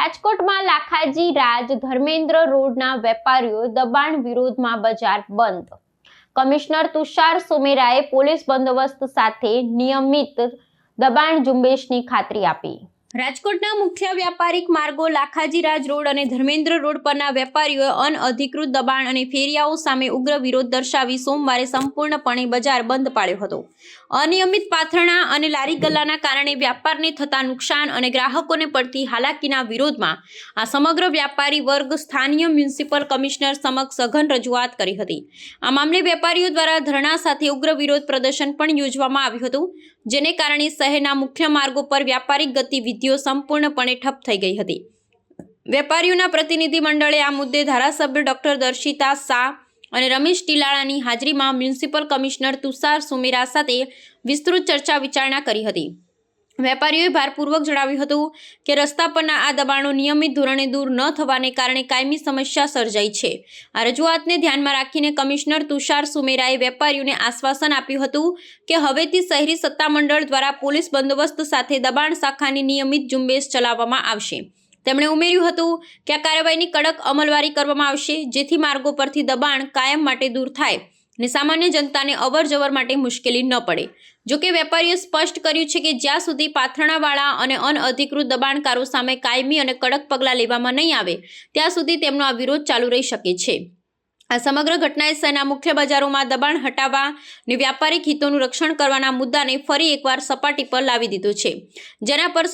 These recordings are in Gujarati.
રાજકોટમાં લાખાજી રાજ ધર્મેન્દ્ર રોડના વેપારીઓ દબાણ વિરોધમાં બજાર બંધ। કમિશનર તુષાર સુમેરાએ પોલીસ બંદોબસ્ત સાથે નિયમિત દબાણ ઝુંબેશની ખાતરી આપી। રાજકોટના મુખ્ય વ્યાપારિક માર્ગો લાખાજી રાજ રોડ અને ધર્મેન્દ્ર રોડ પરના વેપારીઓએ અનઅધિકૃત દબાણ અને ફેરિયાઓ સામે ઉગ્ર વિરોધ દર્શાવી સોમવારે સંપૂર્ણપણે બજાર બંધ પાડ્યો હતો। અનિયમિત પાથરણા અને લારી ગલ્લાના કારણે વ્યાપારને થતા નુકસાન અને ગ્રાહકોને પડતી હાલાકીના વિરોધમાં આ સમગ્ર વ્યાપારી વર્ગ સ્થાનિય મ્યુનિસિપલ કમિશનર સમક્ષ સઘન રજૂઆત કરી હતી। આ મામલે વેપારીઓ દ્વારા ધરણા સાથે ઉગ્ર વિરોધ પ્રદર્શન પણ યોજવામાં આવ્યું હતું, જેને કારણે શહેરના મુખ્ય માર્ગો પર વ્યાપારિક ગતિવિધિઓ સંપૂર્ણપણે ઠપ થઈ ગઈ હતી। વેપારીઓના પ્રતિનિધિ મંડળે આ મુદ્દે ધારાસભ્ય ડોક્ટર દર્શિતા શાહ અને રમેશ ટીલાળાની હાજરીમાં મ્યુનિસિપલ કમિશનર તુષાર સુમેરા સાથે વિસ્તૃત ચર્ચા વિચારણા કરી હતી। વેપારીઓએ ભારપૂર્વક જણાવ્યું હતું કે રસ્તા પરના આ દબાણો નિયમિત ધોરણે દૂર ન થવાને કારણે કાયમી સમસ્યા સર્જાઈ છે। આ રજૂઆતને ધ્યાનમાં રાખીને કમિશનર તુષાર સુમેરાએ વેપારીઓને આશ્વાસન આપ્યું હતું કે હવેથી શહેરી સત્તામંડળ દ્વારા પોલીસ બંદોબસ્ત સાથે દબાણ શાખાની નિયમિત ઝુંબેશ ચલાવવામાં આવશે। તેમણે ઉમેર્યું હતું કે આ કાર્યવાહીની કડક અમલવારી કરવામાં આવશે, જેથી માર્ગો પરથી દબાણ કાયમ માટે દૂર થાય અને સામાન્ય જનતાને અવરજવર માટે મુશ્કેલી ન પડે। જોકે વેપારીએ સ્પષ્ટ કર્યું છે કે જ્યાં સુધી પાથરણાવાળા અને અનઅધિકૃત દબાણકારો સામે કાયમી અને કડક પગલાં લેવામાં નહીં આવે ત્યાં સુધી તેમનો આ વિરોધ ચાલુ રહી શકે છે। આ સમગ્ર ઘટનાએ શહેરના મુખ્ય બજારોમાં દબાણ હટાવવા અને વ્યાપારિક હિતોનું રક્ષણ કરવાના મુદ્દાને ફરી એકવાર સપાટી પર લાવી દીધો છે, જેના પર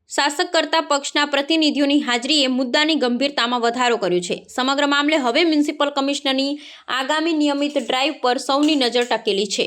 શાસક કરતા પક્ષના પ્રતિનિધિઓની હાજરીએ મુદ્દાની ગંભીરતામાં વધારો કર્યો છે। સમગ્ર મામલે હવે મ્યુનિસિપલ કમિશનરની આગામી નિયમિત ડ્રાઈવ પર સૌની નજર ટકેલી છે।